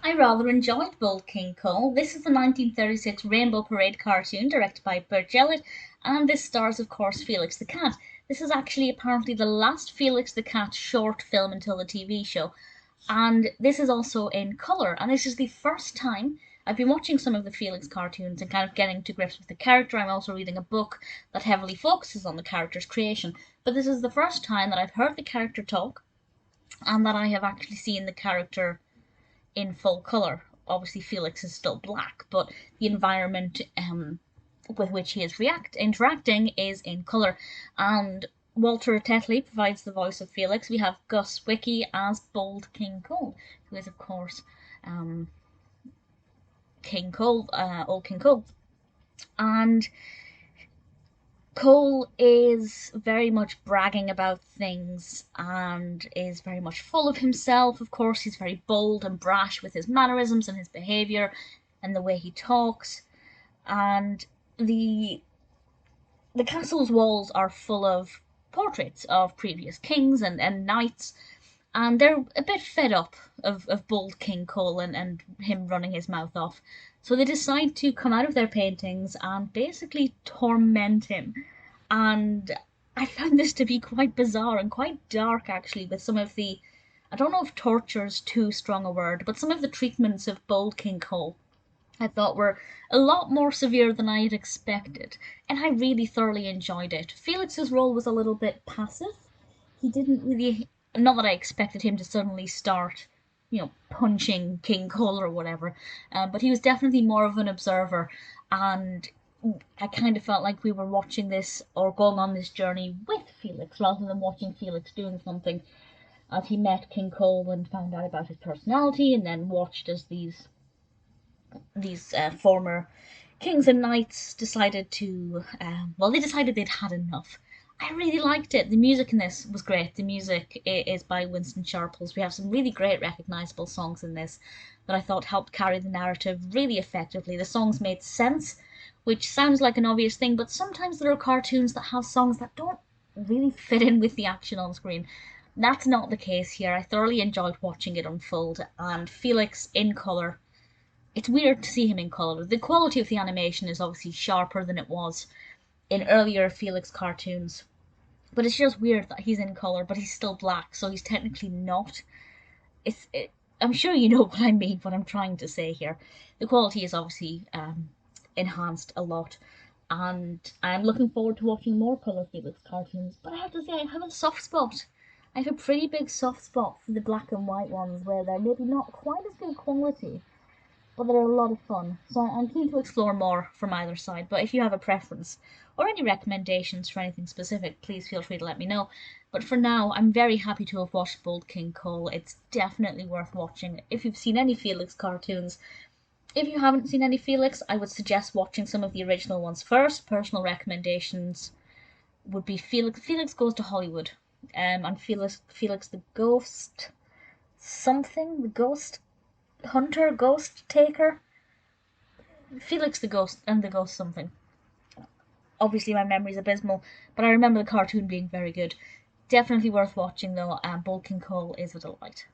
I rather enjoyed Bold King Cole. This is the 1936 Rainbow Parade cartoon directed by Burt Gillett, and this stars, of course, Felix the Cat. This is actually apparently the last Felix the Cat short film until the TV show, and this is also in colour, and this is the first time I've been watching some of the Felix cartoons and kind of getting to grips with the character. I'm also reading a book that heavily focuses on the character's creation, but this is the first time that I've heard the character talk and that I have actually seen the character in full colour. Obviously, Felix is still black, but the environment with which he is interacting is in colour. And Walter Tetley provides the voice of Felix. We have Wickie as Bold King Cole, who is, of course, King Cole, old King Cole. And Cole is very much bragging about things and is very much full of himself. Of course, he's very bold and brash with his mannerisms and his behaviour and the way he talks. And the castle's walls are full of portraits of previous kings and knights, and they're a bit fed up of Bold King Cole and him running his mouth off. So they decide to come out of their paintings and basically torment him. And I found this to be quite bizarre and quite dark, actually, with some of the, I don't know if torture is too strong a word, but some of the treatments of Bold King Cole I thought were a lot more severe than I had expected, and I really thoroughly enjoyed it. Felix's role was a little bit passive. He didn't really, not that I expected him to suddenly start, punching King Cole or whatever, but he was definitely more of an observer, and I kind of felt like we were watching this or going on this journey with Felix rather than watching Felix doing something, as he met King Cole and found out about his personality, and then watched as these former kings and knights decided to, they decided they'd had enough. I really liked it. The music in this was great. The music is by Winston. We have some really great recognisable songs in this that I thought helped carry the narrative really effectively. The songs made sense, which sounds like an obvious thing, but sometimes there are cartoons that have songs that don't really fit in with the action on screen. That's not the case here. I thoroughly enjoyed watching it unfold, and Felix in colour, it's weird to see him in colour. The quality of the animation is obviously sharper than it was in earlier Felix cartoons, but it's just weird that he's in colour, but he's still black, so he's technically not. I'm sure you know what I mean, what I'm trying to say here. The quality is obviously enhanced a lot, and I'm looking forward to watching more colour Felix cartoons, but I have to say I have a soft spot. I have a pretty big soft spot for the black and white ones where they're maybe not quite as good quality, but they're a lot of fun. So I'm keen to explore more from either side, but if you have a preference or any recommendations for anything specific, please feel free to let me know. But for now, I'm very happy to have watched Bold King Cole. It's definitely worth watching if you've seen any Felix cartoons. If you haven't seen any Felix, I would suggest watching some of the original ones first. Personal recommendations would be Felix Goes to Hollywood, and Felix the Ghost something, the Ghost Hunter, Ghost Taker, Felix the Ghost and the Ghost something. Obviously my memory's abysmal, but I remember the cartoon being very good. Definitely worth watching though, and Bold King Cole is a delight.